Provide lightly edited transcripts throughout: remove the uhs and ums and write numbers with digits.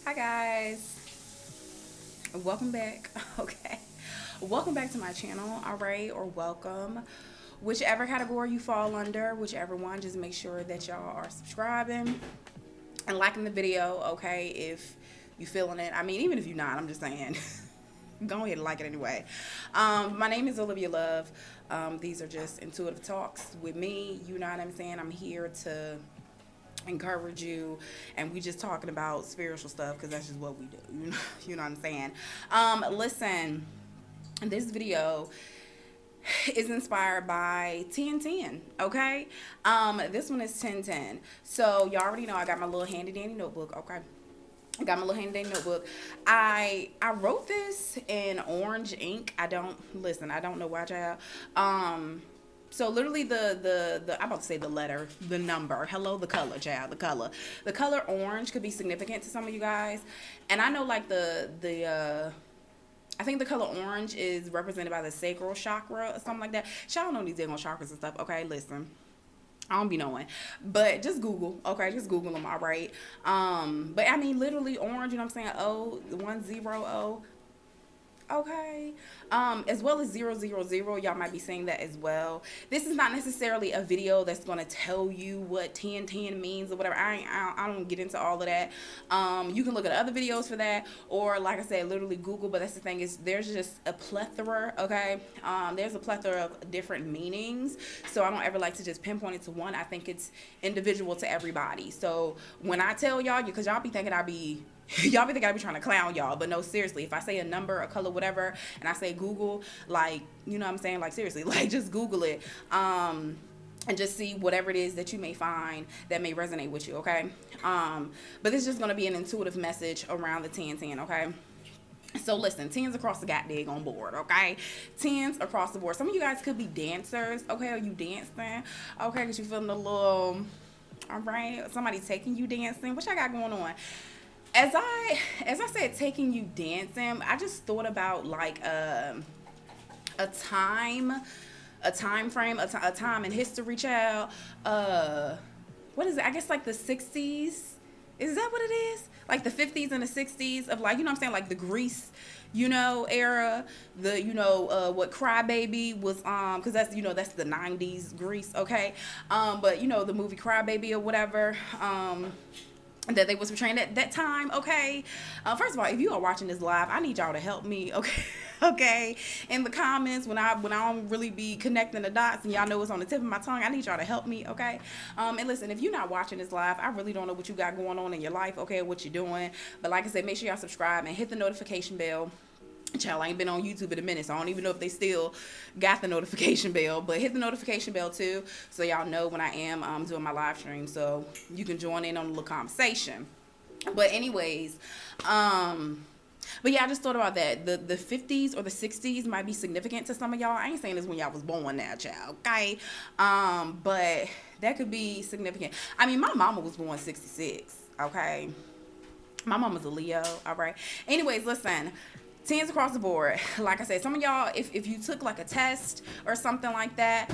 Hi guys, welcome back. Okay, welcome back to my channel. All right, or welcome, whichever category you fall under, whichever one. Just make sure that y'all are subscribing and liking the video. Okay, if you feeling it. I mean, even if you're not, I'm just saying. Go ahead and like it anyway. My name is Olivia Love. These are just intuitive talks with me. You know what I'm saying? I'm here to encourage you, and we just talking about spiritual stuff because that's just what we do. You know what I'm saying? Listen, this video is inspired by 1010. Okay, this one is 1010. So y'all already know I got my little handy dandy notebook. Okay, I got my little handy dandy notebook. I wrote this in orange ink. I don't listen. I don't know why, child. So literally the I'm about to say the letter, the number. Hello, the color, child. The color orange could be significant to some of you guys, and I know like the I think the color orange is represented by the sacral chakra or something like that. Y'all don't know these damn chakras and stuff. Okay, listen. I don't be knowing, but just Google, okay? Just Google them, all right? But I mean, literally orange, you know what I'm saying? O, 100. Okay. As well as 000, y'all might be saying that as well. This is not necessarily a video that's going to tell you what 1010 means or whatever. I don't get into all of that. You can look at other videos for that, or like I said, literally Google. But that's the thing, is there's just a plethora, okay? There's a plethora of different meanings, so I don't ever like to just pinpoint it to one. I think it's individual to everybody. So when I tell y'all, because y'all be thinking y'all be thinking I be trying to clown y'all, but no, seriously, if I say a number, a color, whatever, and I say Google, like, you know what I'm saying, like, seriously, like, just Google it, and just see whatever it is that you may find that may resonate with you, okay? But this is just going to be an intuitive message around the 1010, okay? So listen, 10s across the goddamn on board, okay? 10s across the board. Some of you guys could be dancers, okay? Are you dancing? Okay, because you feeling a little, all right? Somebody taking you dancing. What y'all got going on? As I said, taking you dancing, I just thought about like a time a time frame, a time in history, child. What is it? I guess like the 60s. Is that what it is? Like the 50s and the 60s of, like, you know what I'm saying, like the Grease, era. The, what Crybaby was, because that's, that's the 90s Grease, okay? But the movie Crybaby or whatever, that they was portraying at that time, okay? First of all, if you are watching this live, I need y'all to help me, okay? Okay, in the comments, when I don't really be connecting the dots and y'all know it's on the tip of my tongue, I need y'all to help me, okay? And listen, if you're not watching this live, I really don't know what you got going on in your life, okay, what you're doing. But like I said, make sure y'all subscribe and hit the notification bell. Child, I ain't been on YouTube in a minute, so I don't even know if they still got the notification bell, but hit the notification bell too, so y'all know when I am doing my live stream, so you can join in on the little conversation. But anyways, but yeah, I just thought about that. The 50s or the 60s might be significant to some of y'all. I ain't saying this when y'all was born now, child, okay? But that could be significant. I mean, my mama was born 66, okay? My mama's a Leo, all right? Anyways, listen. 10s across the board. Like I said, some of y'all, if you took like a test or something like that,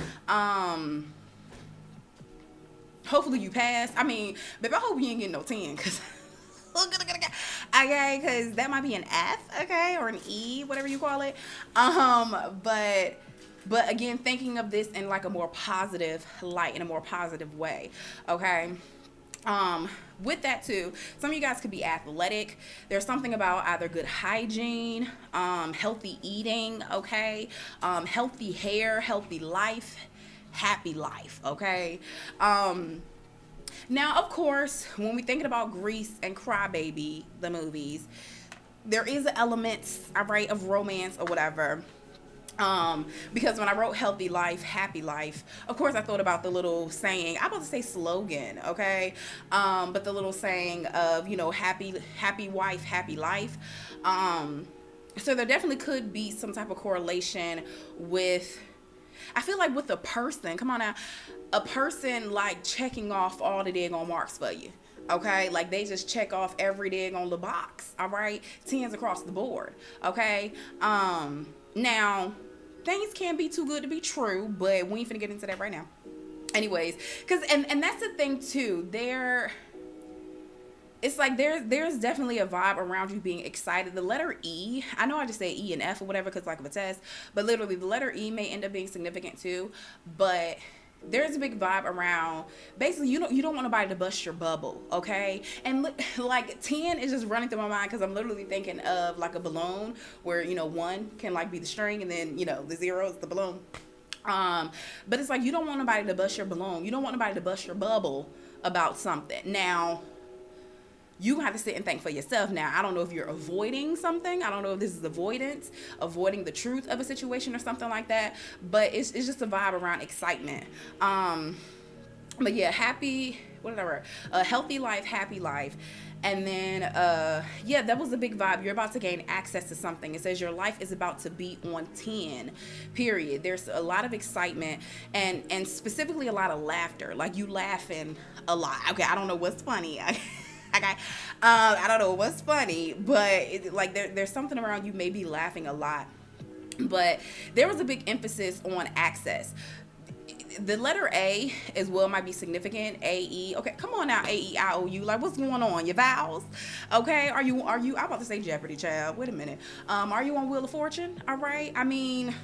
hopefully you passed. I mean, baby, I hope you ain't getting no 10, because okay, because that might be an F, okay, or an E, whatever you call it. But again, thinking of this in like a more positive light, in a more positive way, okay? With that too, some of you guys could be athletic. There's something about either good hygiene, healthy eating, okay, healthy hair, healthy life, happy life, okay? Now, of course, when we're thinking about Grease and Crybaby, the movies, there is an element, all right, of romance or whatever. Because when I wrote healthy life, happy life, of course I thought about the little saying, I'm about to say slogan, okay? But the little saying of, happy wife, happy life. So there definitely could be some type of correlation with, I feel like with a person, come on now, a person like checking off all the daggone marks for you. Okay, like they just check off every day on the box. All right, 10s across the board. Okay, now things can be too good to be true, but we ain't finna get into that right now. Anyways, because and that's the thing too. it's like there's definitely a vibe around you being excited. The letter E, I know I just say E and F or whatever because like of a test, but literally the letter E may end up being significant too. But there's a big vibe around basically you don't want nobody to bust your bubble, okay? And like 10 is just running through my mind because I'm literally thinking of like a balloon where one can like be the string and then the zero is the balloon. But it's like you don't want nobody to bust your balloon. You don't want nobody to bust your bubble about something. Now, you have to sit and think for yourself. Now, I don't know if you're avoiding something. I don't know if this is avoidance, avoiding the truth of a situation or something like that. But it's just a vibe around excitement. But yeah, happy, what did I write? Healthy life, happy life. And then, yeah, that was a big vibe. You're about to gain access to something. It says your life is about to be on 10, period. There's a lot of excitement and specifically a lot of laughter. Like you laughing a lot. Okay, I don't know what's funny. Okay, I don't know what's funny, but there's something around you maybe laughing a lot. But there was a big emphasis on access. The letter A as well might be significant. A-E. Okay, come on now, A-E-I-O-U. Like, what's going on? Your vowels? Okay, are you, I'm about to say Jeopardy, child. Wait a minute. Are you on Wheel of Fortune? All right. I mean,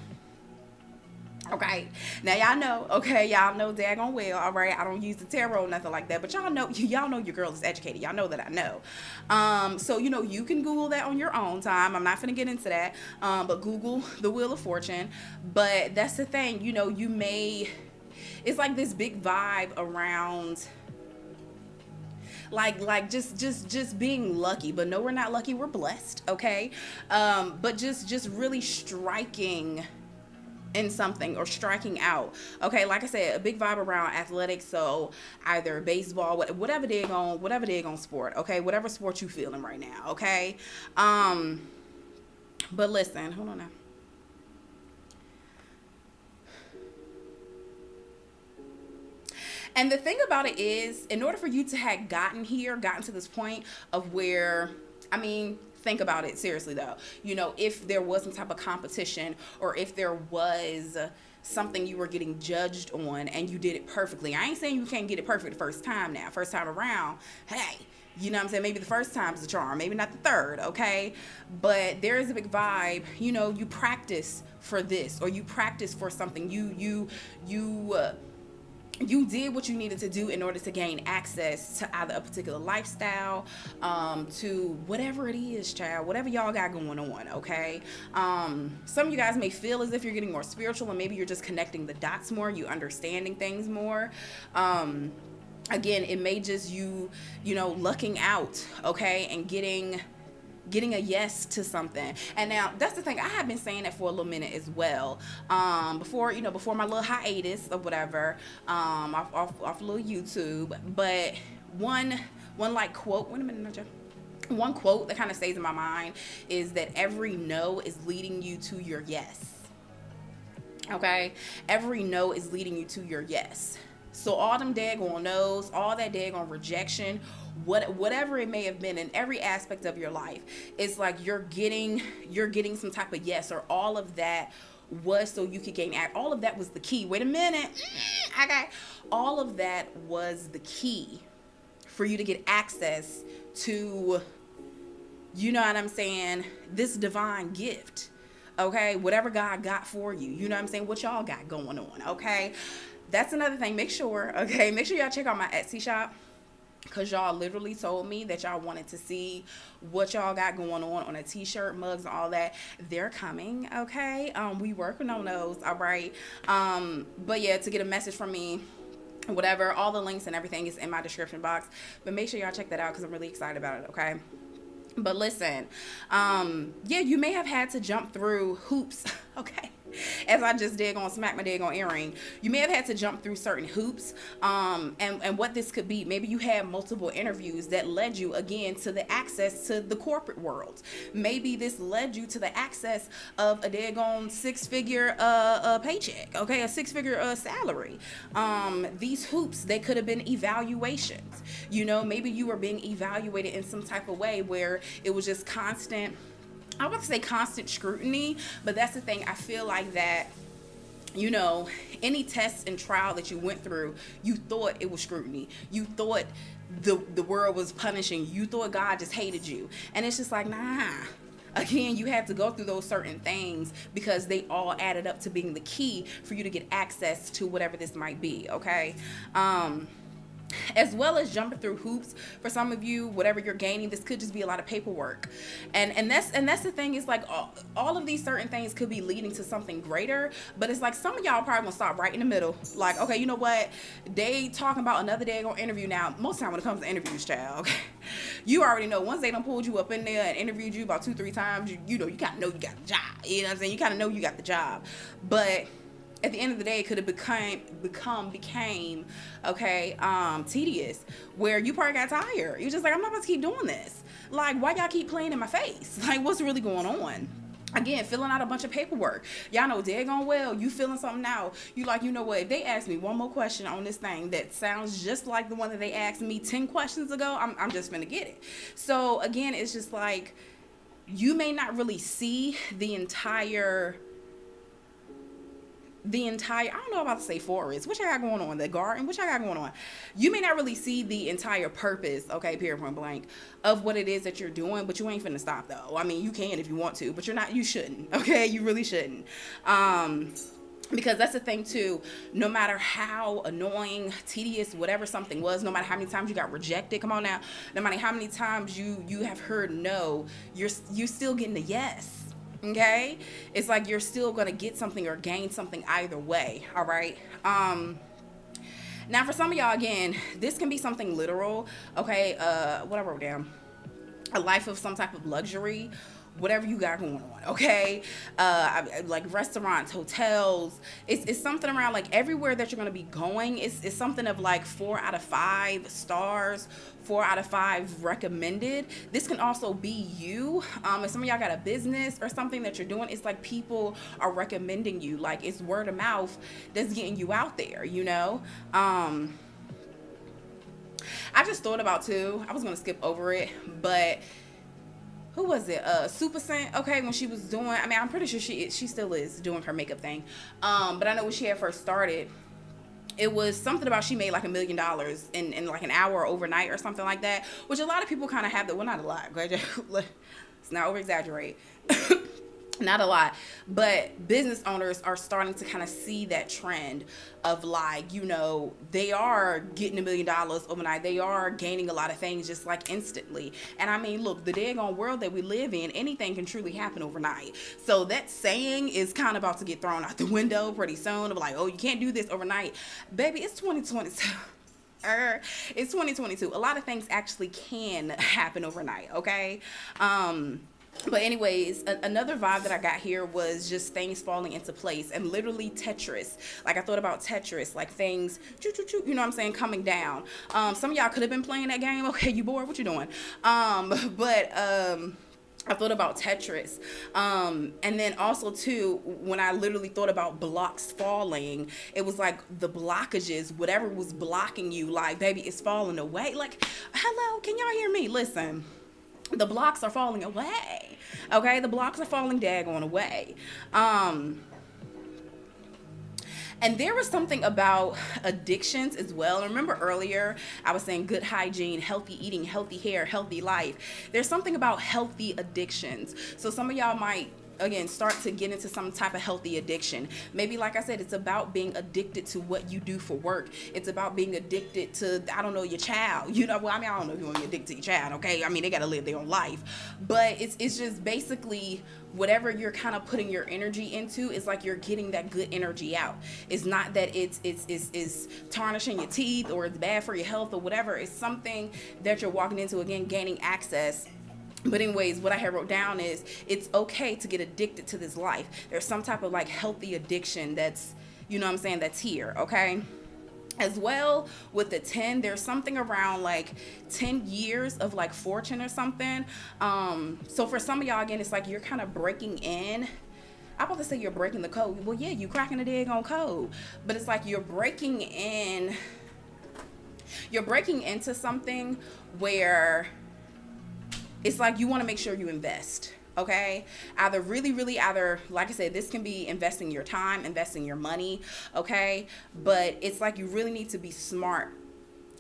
okay. Now, y'all know, okay, y'all know daggone well, all right? I don't use the tarot, nothing like that, but y'all know your girl is educated. Y'all know that I know. So, you can Google that on your own time. I'm not finna get into that, but Google the Wheel of Fortune. But that's the thing, it's like this big vibe around like just being lucky. But no, we're not lucky, we're blessed, okay? But just really striking in something or striking out. Okay, like I said, a big vibe around athletics. So either baseball, whatever they're going sport, okay? Whatever sport you feeling right now, okay? But listen, hold on now. And the thing about it is, in order for you to have gotten to this point of where, I mean, think about it seriously though. If there was some type of competition or if there was something you were getting judged on and you did it perfectly. I ain't saying you can't get it perfect the first time now. First time around, hey, you know what I'm saying? Maybe the first time's a charm, maybe not the third, okay? But there is a big vibe, you practice for this or you practice for something. You did what you needed to do in order to gain access to either a particular lifestyle, to whatever it is, child, whatever y'all got going on, okay? Some of you guys may feel as if you're getting more spiritual and maybe you're just connecting the dots more, you understanding things more. Again, it may just you lucking out, okay, and getting a yes to something. And now that's the thing, I have been saying that for a little minute as well, before my little hiatus or whatever, off a little YouTube. But one like quote, wait a minute, Naja. One quote that kind of stays in my mind is that every no is leading you to your yes. Okay, every no is leading you to your yes. So all them daggone no's, all that daggone rejection, whatever it may have been in every aspect of your life, it's like you're getting some type of yes, or all of that was so you could gain all of that was the key. Wait a minute. Okay. All of that was the key for you to get access to, you know what I'm saying, this divine gift. Okay, whatever God got for you, you know what I'm saying, what y'all got going on, okay? That's another thing. Make sure y'all check out my Etsy shop, because y'all literally told me that y'all wanted to see what y'all got going on a t-shirt, mugs, and all that. They're coming, okay? We working on those, all right? But yeah, to get a message from me, whatever, all the links and everything is in my description box. But make sure y'all check that out because I'm really excited about it, okay? But listen, yeah, you may have had to jump through hoops, okay? As I just did on smack my daggone earring, you may have had to jump through certain hoops, and what this could be. Maybe you had multiple interviews that led you again to the access to the corporate world. Maybe this led you to the access of a daggone six-figure paycheck, okay, a six-figure salary. These hoops, they could have been evaluations. Maybe you were being evaluated in some type of way where it was just constant, I would say constant scrutiny, but that's the thing. I feel like that, any test and trial that you went through, you thought it was scrutiny. You thought the world was punishing you. You thought God just hated you. And it's just like, nah. Again, you had to go through those certain things because they all added up to being the key for you to get access to whatever this might be, okay? As well as jumping through hoops for some of you, whatever you're gaining, this could just be a lot of paperwork. And that's the thing, is like all of these certain things could be leading to something greater, but it's like some of y'all probably gonna stop right in the middle. Like, okay, you know what, they talking about another day on interview. Now most of the time when it comes to interviews, child, okay, you already know once they done pulled you up in there and interviewed you about 2-3 times, you know you kind of know you got the job. You know what I'm saying? You kind of know you got the job. But at the end of the day, it could have became okay, tedious, where you probably got tired. You're just like, I'm not about to keep doing this. Like, why y'all keep playing in my face? Like, what's really going on? Again, filling out a bunch of paperwork. Y'all know daggone well you filling something out. You like, you know what, if they ask me one more question on this thing that sounds just like the one that they asked me 10 questions ago, I'm just gonna get it. So again, it's just like, you may not really see the entire, I don't know about to say forest, which I got going on, the garden, which I got going on. You may not really see the entire purpose, okay, period, point blank, of what it is that you're doing, but you ain't finna stop though. I mean, you can if you want to, but you shouldn't, okay? You really shouldn't. Because that's the thing too, no matter how annoying, tedious, whatever something was, no matter how many times you got rejected, come on now, no matter how many times you have heard no, you're still getting a yes. Okay, it's like you're still gonna get something or gain something either way. All right. Now for some of y'all, again, this can be something literal. Okay. What I wrote down, a life of some type of luxury, whatever you got going on, okay? Like restaurants, hotels, it's something around like everywhere that you're gonna be going, it's something of like 4 out of 5 stars, 4 out of 5 recommended. This can also be you. If some of y'all got a business or something that you're doing, it's like people are recommending you, like it's word of mouth that's getting you out there, you know? I just thought about too, I was gonna skip over it, but who was it? Super Scent. Okay, when she was doing, I mean, I'm pretty sure she still is doing her makeup thing. But I know when she had first started, it was something about she made like $1 million in like an hour overnight or something like that, which a lot of people kind of have that. Well, not a lot. Let's not over exaggerate. Not a lot, but business owners are starting to kind of see that trend of like, you know, they are getting $1 million overnight. They are gaining a lot of things just like instantly. And I mean, look, the daggone world that we live in, anything can truly happen overnight. So that saying is kind of about to get thrown out the window pretty soon of like, oh, you can't do this overnight. Baby, it's 2022. It's 2022. A lot of things actually can happen overnight, okay? But anyways, another vibe that I got here was just things falling into place, and literally Tetris. Like I thought about Tetris, like things, you know what I'm saying, coming down. Some of y'all could have been playing that game. Okay, you bored? What you doing? I thought about Tetris. And then also too, when I literally thought about blocks falling, it was like the blockages, whatever was blocking you, like, baby, it's falling away. Like, hello, can y'all hear me? Listen. The blocks are falling away. Okay, the blocks are falling daggone away. And there was something about addictions as well. Remember earlier, I was saying good hygiene, healthy eating, healthy hair, healthy life. There's something about healthy addictions. So some of y'all might, again, start to get into some type of healthy addiction. Maybe, like I said, it's about being addicted to what you do for work. It's about being addicted to, I don't know, your child. You know, well, I mean, I don't know if you want to be addicted to your child, okay? I mean, they got to live their own life. But it's just basically whatever you're kind of putting your energy into is like you're getting that good energy out. It's not that it's tarnishing your teeth or it's bad for your health or whatever. It's something that you're walking into, again, gaining access. But anyways, what I had wrote down is it's okay to get addicted to this life. There's some type of like healthy addiction that's, you know what I'm saying, that's here, okay? As well with the 10, there's something around like 10 years of like fortune or something. So for some of y'all, again, it's like you're kind of breaking in. I'm about to say you're breaking the code. Well, yeah, you cracking the daggone code. But it's like you're breaking into something where it's like you want to make sure you invest, okay? Either like I said, this can be investing your time, investing your money, okay? But it's like you really need to be smart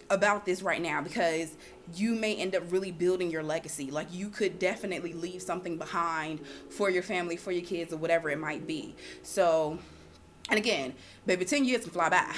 about this right now, because you may end up really building your legacy. Like, you could definitely leave something behind for your family, for your kids, or whatever it might be. So, and again, baby, 10 years can fly by.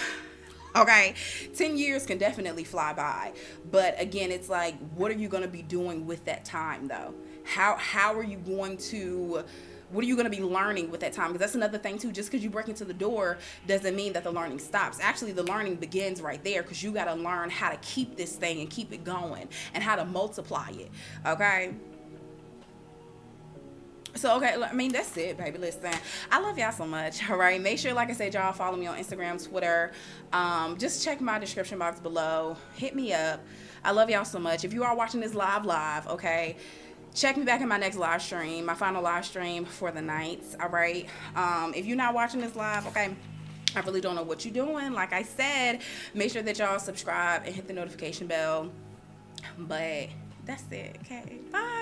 Okay, 10 years can definitely fly by. But again, it's like, what are you going to be doing with that time, though? How are you going to, what are you going to be learning with that time? Because that's another thing too. Just because you break into the door doesn't mean that the learning stops. Actually, the learning begins right there, because you got to learn how to keep this thing and keep it going, and how to multiply it. Okay. So, okay, I mean, that's it, baby. Listen, I love y'all so much. All right, make sure, like I said, y'all follow me on Instagram, Twitter. Just check my description box below. Hit me up. I love y'all so much. If you are watching this live, okay, check me back in my next live stream, my final live stream for the nights. All right. If you're not watching this live, okay, I really don't know what you're doing. Like I said, make sure that y'all subscribe and hit the notification bell. But that's it. Okay, bye.